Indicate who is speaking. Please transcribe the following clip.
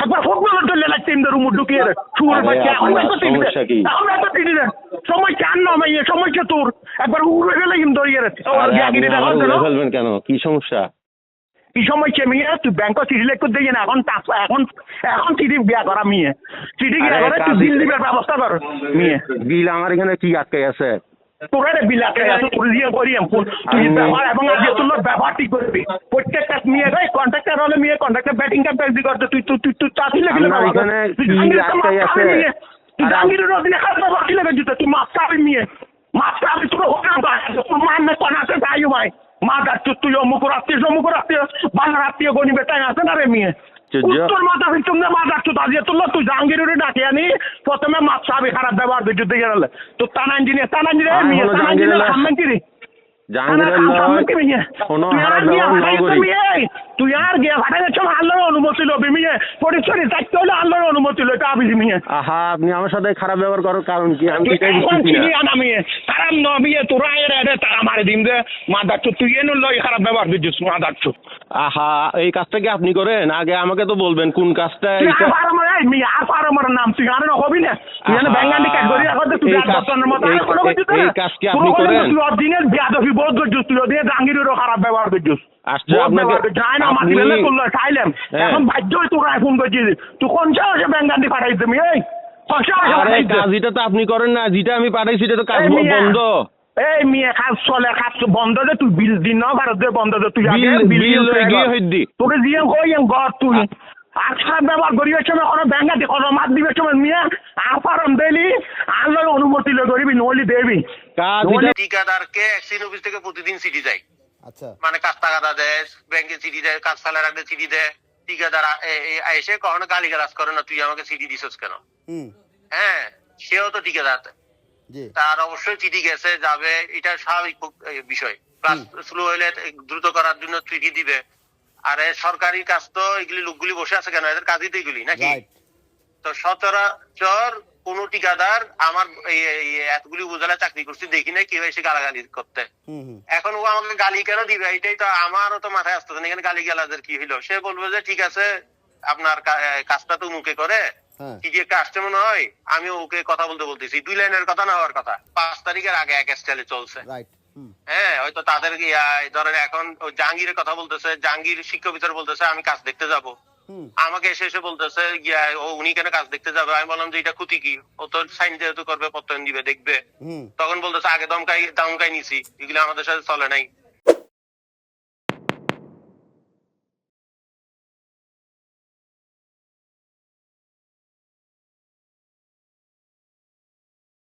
Speaker 1: একবার ফুটবলের দলে লাগছে ইন্দার রুম ঢুকিয়ে রে শুয়ার বাচ্চা এখন এত টিভি এখন এত টিভি রে সময় চান না মাইয়ে সময় কে তোর একবার উড়ে গেলে ইন্দর ইয়ে রে আর গাগিরি দেখা হলো
Speaker 2: ফেলবেন কেন কি সমস্যা
Speaker 1: কি সময় কে মিয়া তুই ব্যাংক চিঠি লিখে দিয়ে না এখন এখন এখন চিঠি বিয়া করা মিয়ে চিঠি গিয়া করে তুই বিল দিবার ব্যবস্থা কর মিয়ে
Speaker 2: বিল আমার এখানে কি আটকে আছে
Speaker 1: তোর রে বিল আটকে আছে তোর দিয়ে করিয়াম তুই ব্যবহার এবং আজ তোর ব্যবহার ঠিক করবি প্রত্যেকটা মিয়ে ভাই কন্ট্রাক্টর হলে মিয়ে কন্ট্রাক্টর ব্যাটিং ক্যাম্পেন দি করতে তুই তুই তুই তুই চাকরি লাগলে
Speaker 2: আমার এখানে কি আটকে আছে
Speaker 1: তুই জাঙ্গিরের অধীনে খাতা বাকি লাগে দিতে তুই মাছ চাবি মিয়ে মাছ চাবি তোর হোক না তোর মান না কোনাতে যাইও ভাই মা যাচ্ছ তুই অমুক রাত্রে বাংলা রাত্রে গণিবে তাই আছে না রে মেয়ে উত্তর মাথা ভিতর মা যাচ্ছ তাজিয়ে তুললো তুই জাহাঙ্গীরের ডাকে আনি প্রথমে মাছ চাবি খারাপ ব্যবহার বিদ্যুৎ দিকে গেলে তো টানা ইঞ্জিনিয়ার মেয়ে টানা ইঞ্জিনিয়ার সামনে কি রে তুই আর গিয়ে ভাটা যাচ্ছ আল্লাহর অনুমতি লবি মিয়ে পরিচয় থাকতে হলে আল্লাহর অনুমতি লো এটা আবিজি মিয়ে
Speaker 2: আহা আপনি আমার সাথে খারাপ ব্যবহার করার কারণ কি আমি
Speaker 1: মিয়ে খারাপ ন মিয়ে তোরা এর তারা মারে দিন দে মা যাচ্ছ তুই এনে লই খারাপ ব্যবহার দিচ্ছিস মা যাচ্ছ
Speaker 2: আহা এই কাজটা কি আপনি করেন আগে আমাকে তো বলবেন কোন কাজটা
Speaker 1: নাম তুই আনে হবি না তুই এনে ব্যাঙ্গালি কাজ করি এখন তুই
Speaker 2: এই কাজ কি আপনি করেন
Speaker 1: তুই অদিনের বিয়াদবি বহুত করছিস তুই অদিনের জাহাঙ্গীরেরও খারাপ ব্যবহার করছিস এখন বাধ্য তোরা ফোন করছিস তুই কোন সাহসে ব্যাঙ্গালি পাঠাই তুমি এই
Speaker 2: কাজটা তো আপনি করেন না যেটা আমি পাঠাইছি সেটা তো কাজ বন্ধ
Speaker 1: এই মেয়ে কাজ চলে কাজ বন্ধ দে তুই বিল দিন না ভারত দে বন্ধ দে তুই তোকে দিয়ে কই ঘর তুই আচ্ছা ব্যবহার করিবার সময় কোনো ব্যাঙ্গাটি কোনো মাত দিবার সময় মেয়ে আপারম দিলি আল্লাহর অনুমতি লে করিবি নলি দেবি
Speaker 3: ঠিকাদারকে এক্সিডেন্ট অফিস থেকে প্রতিদিন চিঠি দেয় আচ্ছা মানে কাজ টাকা দেয় ব্যাংকে চিঠি দেয় কাজ ফেলে রাখলে চিঠি দেয় ঠিকাদার এসে কখনো গালিগালাজ করে না তুই আমাকে চিঠি দিছিস কেন হ্যাঁ সেও তো ঠিকাদার তার অবশ্যই চিঠি গেছে যাবে এটা স্বাভাবিক বিষয় ক্লাস স্লো হইলে দ্রুত করার জন্য চিঠি দিবে আরে সরকারি কাজ তো এগুলি লোকগুলি বসে আছে কেন এদের কাজই তো এগুলি নাকি তো সচরাচর কোন ঠিকাদার আমার এতগুলি উপজেলায় চাকরি করছি দেখি না কেউ এসে গালাগালি করতে এখন ও আমাকে গালি কেন দিবে এটাই তো আমারও তো মাথায় আসতেছে না এখানে গালি গালাজের কি হইলো সে বলবে যে ঠিক আছে আপনার কাজটা তো মুখে করে কি একটা আসছে মনে হয় আমি ওকে কথা বলতেছি 2 লাইনের কথা না হওয়ার কথা 5 তারিখের আগে এক স্টাইলে চলছে হ্যাঁ হয়তো তাদের ধরেন এখন জাহাঙ্গীরের কথা বলতেছে জাহাঙ্গীর শিক্ষক বিচার বলতেছে আমি কাজ দেখতে যাব আমাকে এসে বলতেছে ও উনি কেন কাজ দেখতে যাবে আমি বললাম যে এটা ক্ষতি কি ও তো সাইন যেহেতু করবে প্রত্যয়ন দিবে দেখবে তখন বলতেছে আগে দমকাই নিছি এগুলো আমাদের সাথে চলে নাই